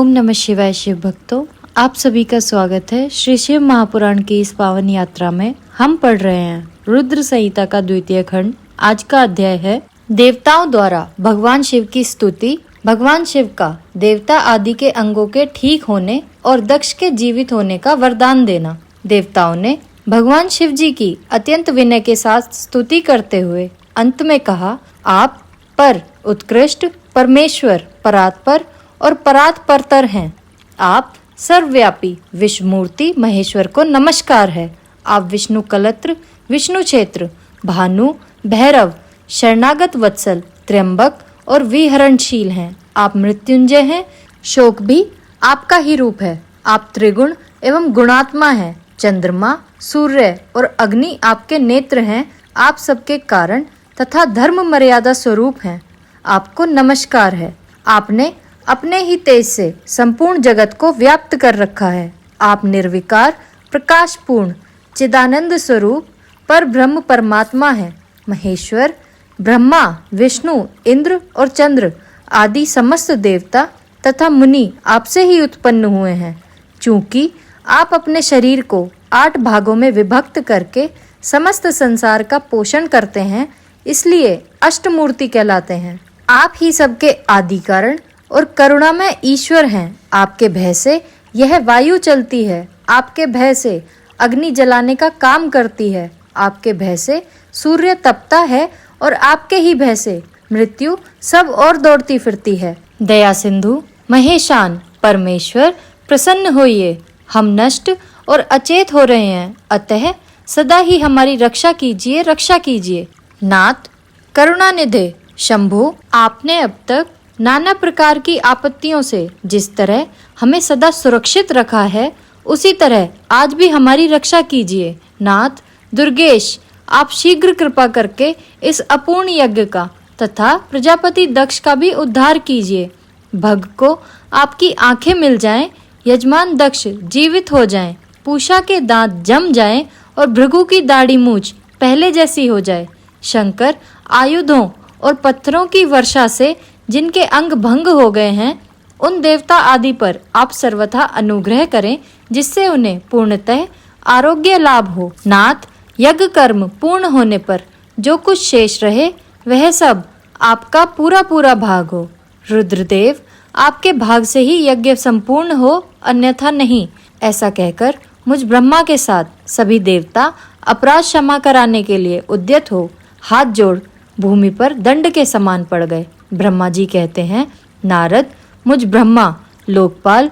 ओम नमः शिवाय शिव भक्तों, आप सभी का स्वागत है श्री शिव महापुराण की इस पावन यात्रा में। हम पढ़ रहे हैं रुद्र संहिता का द्वितीय खंड। आज का अध्याय है देवताओं द्वारा भगवान शिव की स्तुति। भगवान शिव का देवता आदि के अंगों के ठीक होने और दक्ष के जीवित होने का वरदान देना। देवताओं ने भगवान शिव जी की अत्यंत विनय के साथ स्तुति करते हुए अंत में कहा, आप पर उत्कृष्ट परमेश्वर परात्पर और परात्परतर हैं। आप सर्वव्यापी विश्वमूर्ति महेश्वर को नमस्कार है। आप विष्णु कलत्र, विष्णु क्षेत्र, भानु, भैरव, शरणागत वत्सल, त्र्यंबक और विहरणशील हैं। आप मृत्युंजय हैं। शोक भी आपका ही रूप है। आप त्रिगुण एवं गुणात्मा हैं। चंद्रमा, सूर्य और अग्नि आपके नेत्र हैं। आप सबके कारण तथा धर्म मर्यादा स्वरूप हैं। आपको नमस्कार है। आपने अपने ही तेज से संपूर्ण जगत को व्याप्त कर रखा है। आप निर्विकार, प्रकाशपूर्ण, चिदानंद स्वरूप पर ब्रह्म परमात्मा है। महेश्वर, ब्रह्मा, विष्णु, इंद्र और चंद्र आदि समस्त देवता तथा मुनि आपसे ही उत्पन्न हुए हैं। चूंकि आप अपने शरीर को 8 भागों में विभक्त करके समस्त संसार का पोषण करते हैं, इसलिए अष्टमूर्ति कहलाते हैं। आप ही सबके आदि कारण और करुणामय ईश्वर हैं। आपके भय से यह वायु चलती है। आपके भय से अग्नि जलाने का काम करती है। आपके भय से सूर्य तपता है और आपके ही भय से मृत्यु सब और दौड़ती फिरती है। दया सिंधु महेशान परमेश्वर प्रसन्न होइए। हम नष्ट और अचेत हो रहे हैं, अतः सदा ही हमारी रक्षा कीजिए, रक्षा कीजिए। नाथ करुणानिधे शंभु, आपने अब तक नाना प्रकार की आपत्तियों से जिस तरह हमें सदा सुरक्षित रखा है, उसी तरह आज भी हमारी रक्षा कीजिए। नाथ दुर्गेश, आप शीघ्र कृपा करके इस अपूर्ण यज्ञ का तथा प्रजापति दक्ष का भी उद्धार कीजिए। भग को आपकी आंखें मिल जाएं, यजमान दक्ष जीवित हो जाएं, पूषा के दांत जम जाएं और भृगु की दाढ़ी मूछ पहले जैसी हो जाए। शंकर आयुधों और पत्थरों की वर्षा से जिनके अंग भंग हो गए हैं, उन देवता आदि पर आप सर्वथा अनुग्रह करें, जिससे उन्हें पूर्णतः आरोग्य लाभ हो। नाथ यज्ञ कर्म पूर्ण होने पर जो कुछ शेष रहे, वह सब आपका पूरा पूरा भाग हो। रुद्रदेव, आपके भाग से ही यज्ञ संपूर्ण हो, अन्यथा नहीं। ऐसा कहकर मुझ ब्रह्मा के साथ सभी देवता अपराध क्षमा कराने के लिए उद्यत हो हाथ जोड़ भूमि पर दंड के समान पड़ गए। ब्रह्मा जी कहते हैं, नारद, मुझ ब्रह्मा, लोकपाल,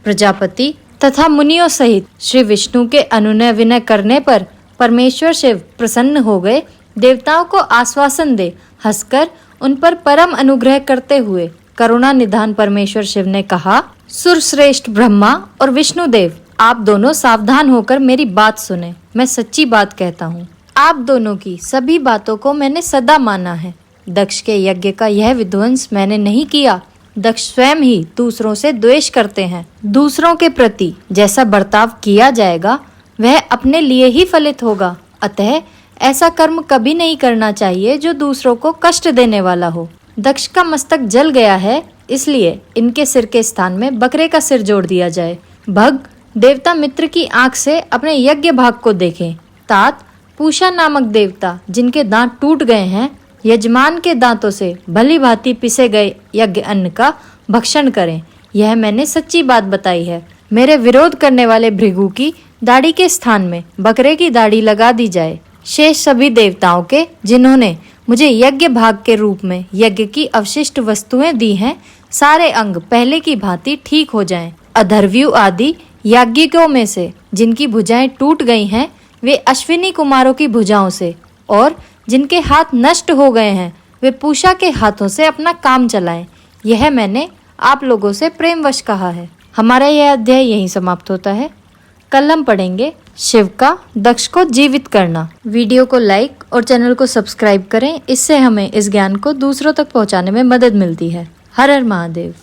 प्रजापति तथा मुनियों सहित श्री विष्णु के अनुनय विनय करने पर परमेश्वर शिव प्रसन्न हो गए। देवताओं को आश्वासन दे हंसकर उन पर परम अनुग्रह करते हुए करुणा निधान परमेश्वर शिव ने कहा, सुरश्रेष्ठ ब्रह्मा और विष्णुदेव, आप दोनों सावधान होकर मेरी बात सुने। मैं सच्ची बात कहता हूँ। आप दोनों की सभी बातों को मैंने सदा माना है। दक्ष के यज्ञ का यह विध्वंस मैंने नहीं किया। दक्ष स्वयं ही दूसरों से द्वेष करते हैं। दूसरों के प्रति जैसा बर्ताव किया जाएगा, वह अपने लिए ही फलित होगा। अतः ऐसा कर्म कभी नहीं करना चाहिए जो दूसरों को कष्ट देने वाला हो। दक्ष का मस्तक जल गया है, इसलिए इनके सिर के स्थान में बकरे का सिर जोड़ दिया जाए। भग देवता मित्र की आंख से अपने यज्ञ भाग को देखें। तात पूषा नामक देवता जिनके दांत टूट गए हैं, यजमान के दांतों से भली भांति पिसे गए यज्ञ अन्न का भक्षण करें। यह मैंने सच्ची बात बताई है। मेरे विरोध करने वाले भृगु की दाढ़ी के स्थान में बकरे की दाढ़ी लगा दी जाए। शेष सभी देवताओं के जिन्होंने मुझे यज्ञ भाग के रूप में यज्ञ की अवशिष्ट वस्तुएं दी हैं, सारे अंग पहले की भांति ठीक हो जाएं। अधर्व्यू आदि याज्ञिकों में से जिनकी भुजाएं टूट गई हैं, वे अश्विनी कुमारों की भुजाओं से, और जिनके हाथ नष्ट हो गए हैं, वे पूषा के हाथों से अपना काम चलाएं। यह मैंने आप लोगों से प्रेमवश कहा है। हमारा यह अध्याय यहीं समाप्त होता है। कल हम पढ़ेंगे शिव का दक्ष को जीवित करना। वीडियो को लाइक और चैनल को सब्सक्राइब करें, इससे हमें इस ज्ञान को दूसरों तक पहुंचाने में मदद मिलती है। हर हर महादेव।